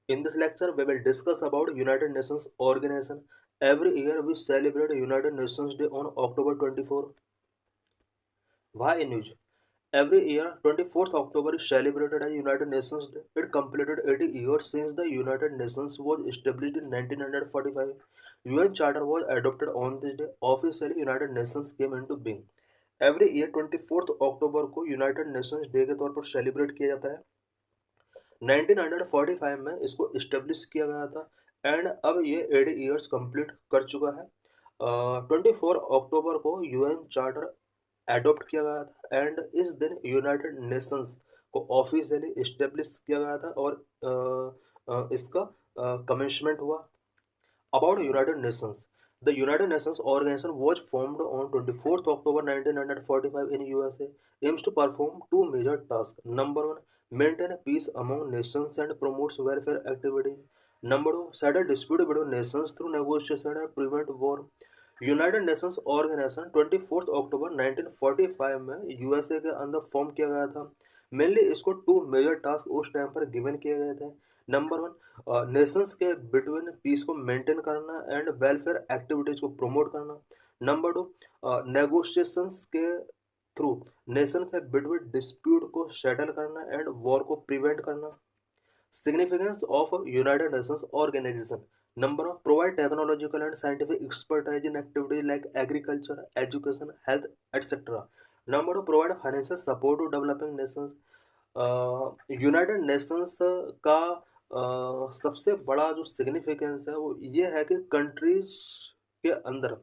In this lecture, we will discuss about United Nations organization. Every year, we celebrate United Nations Day on October 24. Why in news? Every year, 24th October is celebrated as United Nations Day. It completed 80 years since the United Nations was established in 1945. UN Charter was adopted on this day. Officially, United Nations came into being. Every year 24th अक्टूबर को United Nations day के तौर पर celebrate किया जाता है। 1945 में इसको establish किया गया था एंड अब ये 80 ईयर्स कंप्लीट कर चुका है। 24 अक्टूबर को यूएन चार्टर एडॉप्ट किया गया था एंड इस दिन यूनाइटेड नेशंस को ऑफिशियली इस्टेब्लिश किया गया था और इसका कमेंसमेंट हुआ। About United Nations. The United Nations organization was formed on 24th October 1945 in USA, aims to perform two major tasks. Number one, maintain peace among nations and promotes welfare activities. Number two, settle dispute between nations through negotiation and prevent war. United Nations Organisation 24 October 1945 में USA के अंदर form किया गया था। Mainly इसको to major task उस time पर given किए गए थे। नंबर वन, नेशंस के बिटवीन पीस को मेंटेन करना एंड वेलफेयर एक्टिविटीज को प्रमोट करना। नंबर टू, नेगोशिएशंस के थ्रू नेशन के बिटवीन डिस्प्यूट को सेटल करना एंड वॉर को प्रिवेंट करना। Significance of a United Nations organization. Number one, provide technological and scientific expertise in activities like agriculture, education, health, etc. Number two, provide financial support to developing nations. United Nations का सबसे बड़ा जो significance है वो ये है कि countries के अंदर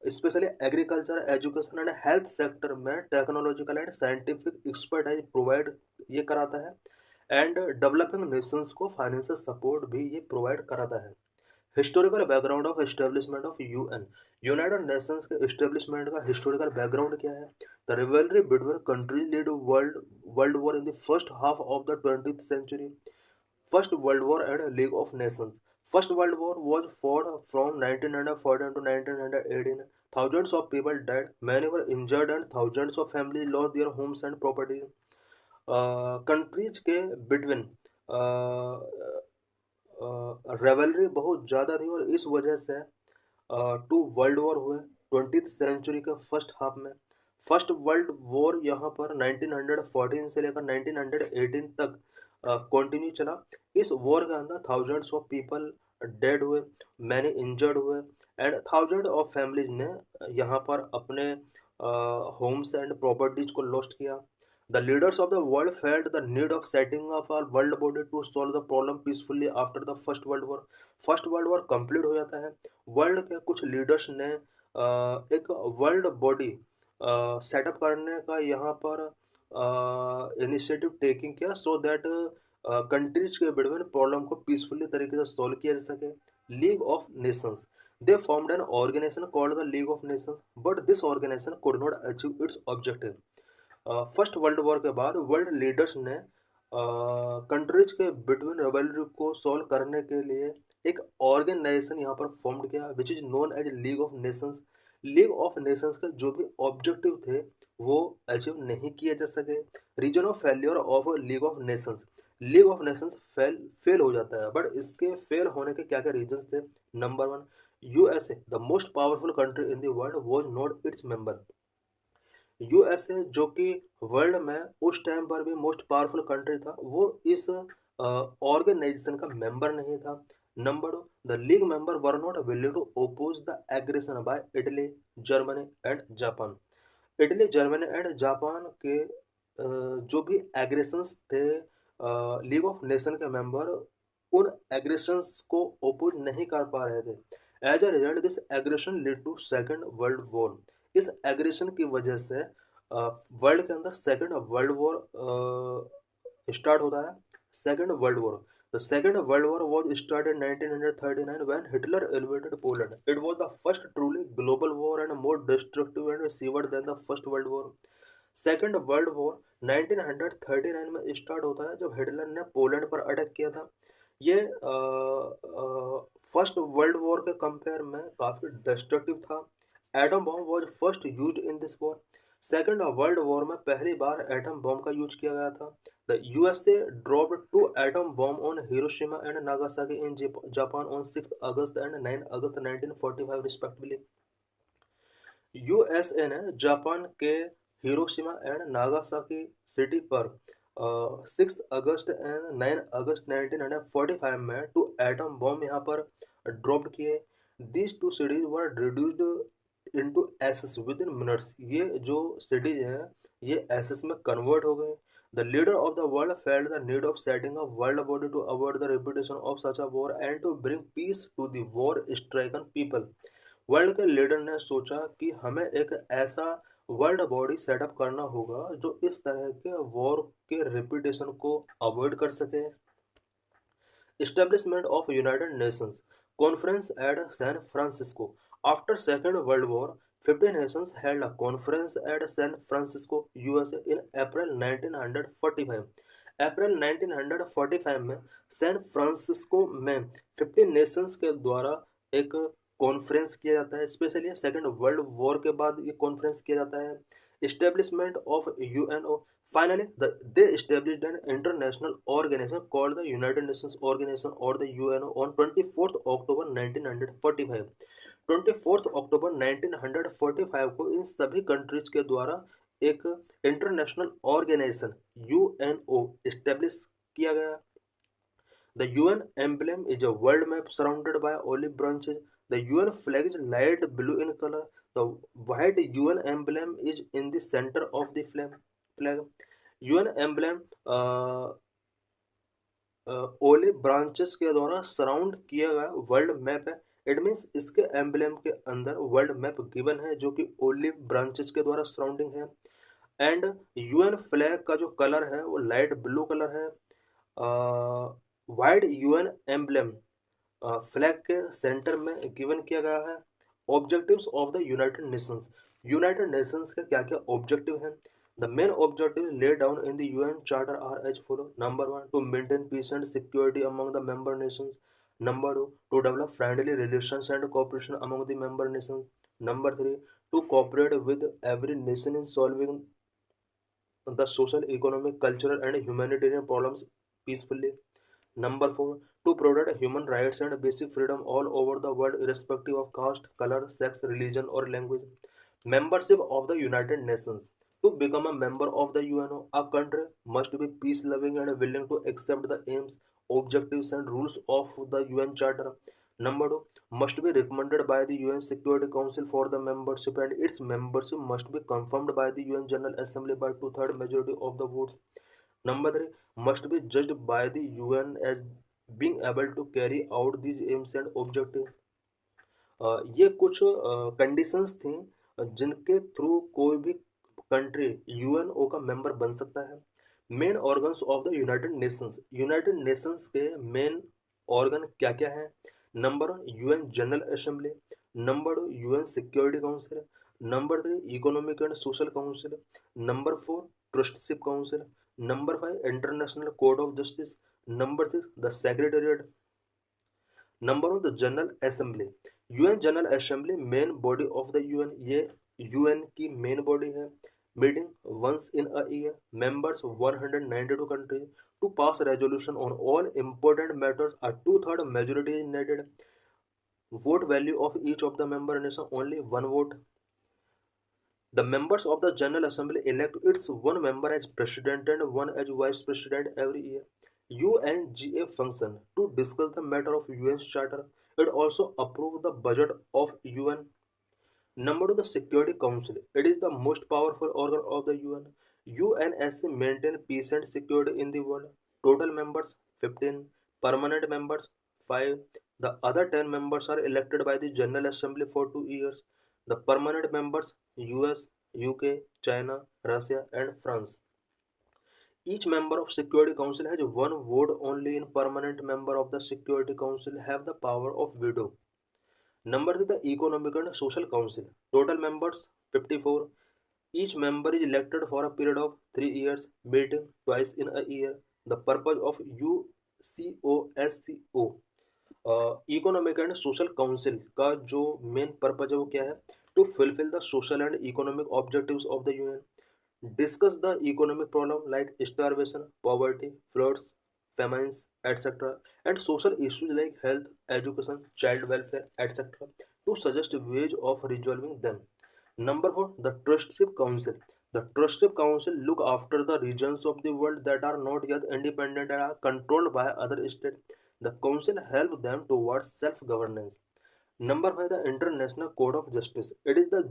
specially agriculture, education and health sector में technological and scientific expertise provide ये कराता है एंड डेवलपिंग नेशंस को फाइनेंशियल सपोर्ट भी ये प्रोवाइड कराता है। Historical background of establishment of UN. United Nations के एस्टेब्लिशमेंट का हिस्टोरिकल बैकग्राउंड क्या है? The rivalry between countries lead world war in the first half of the 20th century. First World War and League of Nations. First World War was fought from 1914 to 1918. Thousands of people died, many were injured, and thousands of families lost their homes and property. Countries के between रेवलरी बहुत ज़्यादा थी और इस वजह से to world war हुए 20th century के फर्स्ट हाफ में। फर्स्ट वर्ल्ड वॉर यहाँ पर 1914 से लेकर 1918 तक कंटिन्यू चला। इस वॉर के अंदर थाउजेंड्स ऑफ पीपल डेड हुए, मैनी इंजर्ड हुए एंड थाउजेंड ऑफ फैमिलीज ने यहाँ पर अपने होम्स एंड प्रॉपर्टीज को लॉस्ट किया। The leaders of the world felt the need of setting up a world body to solve the problem peacefully after the First World War. First world war complete हो जाता है। World के कुछ leaders ने एक world body setup करने का यहाँ पर इनिशिएटिव टेकिंग किया सो दैट कंट्रीज के बिटवीन प्रॉब्लम को पीसफुली तरीके से सॉल्व किया जा सके। League of Nations. They formed an organisation called the League of Nations but this organisation could not achieve its objective. First world war के बाद वर्ल्ड लीडर्स ने कंट्रीज के बिटवीन रिवलरी को सॉल्व करने के लिए एक ऑर्गेनाइजेशन यहाँ पर फॉर्म किया which is known as League of Nations. League of Nations के जो भी ऑब्जेक्टिव थे वो अचीव नहीं किए जा सके। Reason of failure of League of Nations. League of Nations fail हो जाता है बट इसके फेल होने के क्या क्या रीजंस थे? Number one, USA the most powerful country in the world was not its member. USA जो कि वर्ल्ड में उस टाइम पर भी मोस्ट पावरफुल कंट्री था वो इस ऑर्गेनाइजेशन का मेंबर नहीं था। Number two, the League member were not willing to oppose the aggression by Italy, Germany and Japan. Italy, Germany and Japan के जो भी एग्रेशंस थे लीग ऑफ नेशन के मेंबर उन एग्रेशंस को ओपोज नहीं कर पा रहे थे। As a result this aggression lead to second world war. इस एग्रेशन की वजह से वर्ल्ड के अंदर सेकेंड वर्ल्ड वॉर स्टार्ट होता है। Second world war. The Second World War was started in 1939 when Hitler invaded Poland. It was the first truly global war and more destructive and severe than the First World War. Second world war 1939 में start होता है जब Hitler ने Poland पर attack किया था। ये first world war के कंपेयर में काफ़ी डिस्ट्रक्टिव था। Atom bomb was first used in this war. Second world war में पहली बार एटम बॉम्ब का यूज किया गया था। The USA dropped two atom bombs on Hiroshima and Nagasaki in Japan on 6th August and 9 August 1945 respectively. USA ने Japan के Hiroshima and Nagasaki city पर 6 अगस्त and 9 अगस्त 1945 में टू एटम बॉम्ब यहाँ पर ड्रॉप्ड किए। These two cities were reduced into ashes within minutes. ये जो cities हैं ये एसेस में कन्वर्ट हो गए। The leader of the world felt the need of setting a world body to avoid the repetition of such a war and to bring peace to the war-stricken people. World के leader ने सोचा कि हमें एक ऐसा world body setup करना होगा जो इस तरह के वॉर के रिपीटेशन को अवॉइड कर सके। Establishment of United Nations Conference at San Francisco. After Second World War, 50 nations held a conference at San Francisco, USA in April 1945. अप्रैल 1945 में सैन फ्रांसिस्को में 50 नेशंस के द्वारा एक कॉन्फ्रेंस किया जाता है। स्पेशली सेकेंड वर्ल्ड वॉर के बाद ये कॉन्फ्रेंस किया जाता है। Establishment of UNO. Finally, they established an international organization called the United Nations Organization or the UNO on 24th October 1945. 24th October 1945 को इन सभी कंट्रीज के द्वारा एक इंटरनेशनल ऑर्गेनाइजेशन UNO एस्टेब्लिश किया गया। The UN emblem is a world map surrounded by olive branches. The UN flag is light blue in color. The white UN emblem is in the center of the flag. UN emblem olive branches के द्वारा surround किया गया world map है। It means इसके emblem के अंदर world map given है जो कि ओलिव ब्रांचेस के द्वारा सराउंडिंग है। एंड यूएन फ्लैग का जो कलर है वो लाइट ब्लू कलर है। वाइड यूएन एम्बलम फ्लैग के सेंटर में गिवन किया गया है। Objectives of the United Nations. United Nations के क्या क्या ऑब्जेक्टिव हैं? The main objectives laid down in the UN Charter are as follows. Number 1, to maintain peace and security among the member nations. Number 2, to develop friendly relations and cooperation among the member nations. Number 3, to cooperate with every nation in solving the social, economic, cultural, and humanitarian problems peacefully. Number 4, to protect human rights and basic freedom all over the world, irrespective of caste, color, sex, religion, or language. Membership of the United Nations. To become a member of the UNO, a country must be peace-loving and willing to accept the aims, objectives, and rules of the UN Charter. Number 2, must be recommended by the UN Security Council for the membership, and its membership must be confirmed by the UN General Assembly by two-thirds majority of the votes. Number 3, must be judged by the UN as being able to carry out these aims and objectives. ये कुछ conditions थी जिनके through कोई भी country UNO का member बन सकता है। Main organs of the United Nations. United Nations के मेन ऑर्गन क्या क्या हैं? Number 1, UN general assembly. Number 2, UN security council. Number 3, economic and social council. Number 4, ट्रस्टशिप council. Number 5, international court of justice. Number 6, the secretariat. Number 1, the general assembly. UN general assembly main body of the UN. ये UN की main body है। Meeting once in a year. Members 192 countries. To pass resolution on all important matters, a two-third majority is needed. Vote value of each of the member nation only one vote. The members of the General Assembly elect its one member as president and one as vice president every year. UNGA function to discuss the matter of UN's charter. It also approves the budget of UN. Number 2, the Security Council. It is the most powerful organ of the UN. UNSC maintains peace and security in the world. Total members 15. Permanent members 5. The other 10 members are elected by the General Assembly for 2 years. The permanent members US, UK, China, Russia, and France. Each member of Security Council has one vote only. In permanent member of the Security Council have the power of veto. Number 3, the Economic and Social Council. Total members 54. Each member is elected for a period of 3 years, meeting twice in a year. The purpose of UCOSCO economic and social council का जो main purpose है वो क्या है? To fulfil the social and economic objectives of the UN, Discuss the economic problem like starvation, poverty, floods, famines, etc., and social issues like health, education, child welfare, etc., to suggest ways of resolving them. Number four, the Trustship Council. The Trustship Council look after the regions of the world that are not yet independent and are controlled by other states. The council helps them towards self-governance. Number five, the International Court of Justice. It is the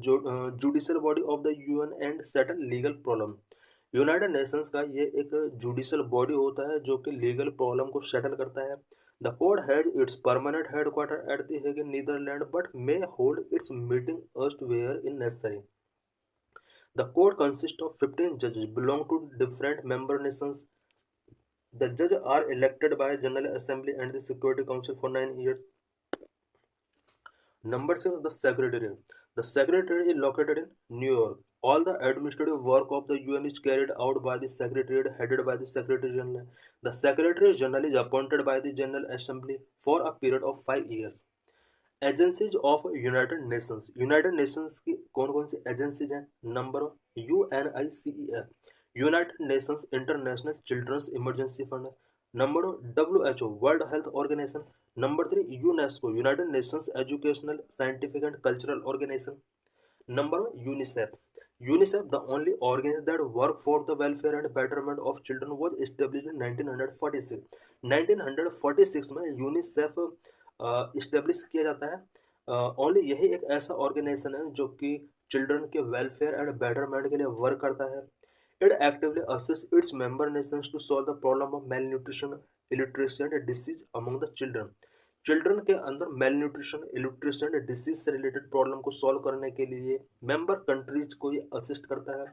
judicial body of the UN and settle legal problem. United Nations का ये एक judicial body होता है जो कि legal problem को settle करता है. The court has its permanent headquarter at the Hague in Netherland but may hold its meeting elsewhere in necessary. The court consists of 15 judges belong to different member nations. The judges are elected by General Assembly and the Security Council for 9 years. Number six, the Secretariat. The Secretariat is located in New York. All the administrative work of the UN is carried out by the Secretariat headed by the Secretary General. The Secretary General is appointed by the General Assembly for a period of 5 years. Agencies of United Nations. United Nations की कौन कौन सी agencies हैं? Number UNICEF, United Nations International Children's Emergency Fund. Number WHO, World Health Organization. Number three, UNESCO, United Nations Educational Scientific and Cultural Organization. Number one, UNICEF. UNICEF, the only organization that work for the welfare and betterment of children, was established in 1946. 1946 में UNICEF establish किया जाता है. Only यही एक ऐसा organisation है जो कि चिल्ड्रन के वेलफेयर एंड बेटरमेंट के लिए वर्क करता है. It actively assists its member nations to solve the problem of malnutrition, illiteracy and disease among the children. Children के अंदर मेलन्यूट्रिशन, इलिट्रेशन एंड डिसीज से रिलेटेड प्रॉब्लम को सॉल्व करने के लिए मेंबर कंट्रीज को ये असिस्ट करता है.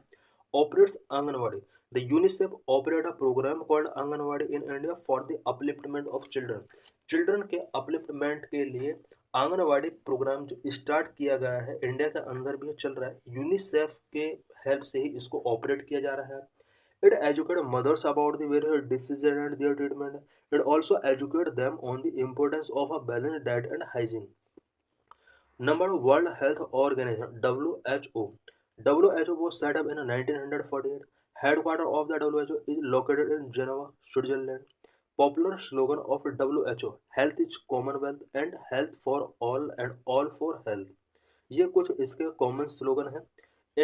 Operates Anganwadi. The UNICEF operate a programme called Anganwadi in India for the upliftment of children. Children के अपलिफ्टमेंट के लिए आंगनवाड़ी प्रोग्राम जो स्टार्ट किया गया है इंडिया के अंदर भी चल रहा है. यूनिसेफ के हेल्प से ही इसको ऑपरेट किया जा रहा है. It educates mothers about the various diseases and their treatment. It also educates them on the importance of a balanced diet and hygiene. Number World Health Organization WHO. WHO was set up in 1948. Headquarters of the WHO is located in Geneva, Switzerland. Popular slogan of WHO: Health is Commonwealth and Health for all and all for health. ये कुछ इसके common slogan है.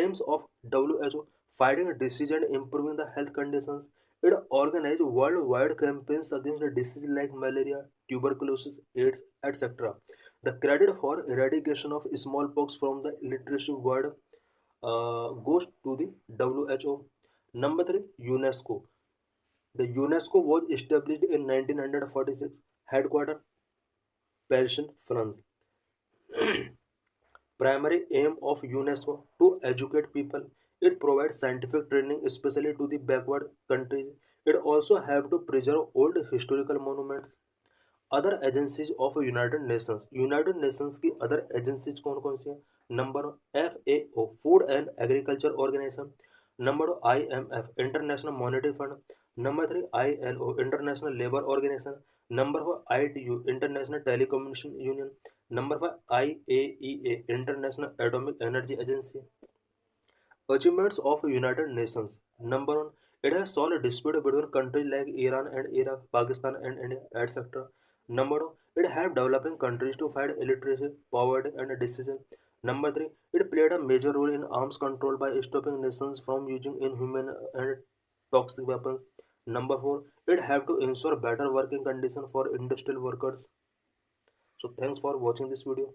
Aims of WHO: fighting disease and improving the health conditions. It organizes worldwide campaigns against diseases like malaria, tuberculosis, AIDS, etc. The credit for eradication of smallpox from the illiteracy world goes to the WHO. Number three, UNESCO. The UNESCO was established in 1946. Headquarters Paris, France. Primary aim of UNESCO to educate people. It provides scientific training especially to the backward countries. It also helps to preserve old historical monuments. Other agencies of United Nations. United Nations की other agencies कौन कौन सी हैं? Number FAO, Food and Agriculture Organization. Number IMF, International Monetary Fund. Number three, ILO, International Labour Organization. Number four, ITU, International Telecommunication Union. Number five, IAEA, International Atomic Energy Agency. Achievements of United Nations. Number one, it has solved dispute between countries like Iran and Iraq, Pakistan and India, etc. Number two, it helped developing countries to fight illiteracy, poverty, and disease. Number three, it played a major role in arms control by stopping nations from using inhuman and toxic weapons. Number four, it helped to ensure better working conditions for industrial workers. So thanks for watching this video.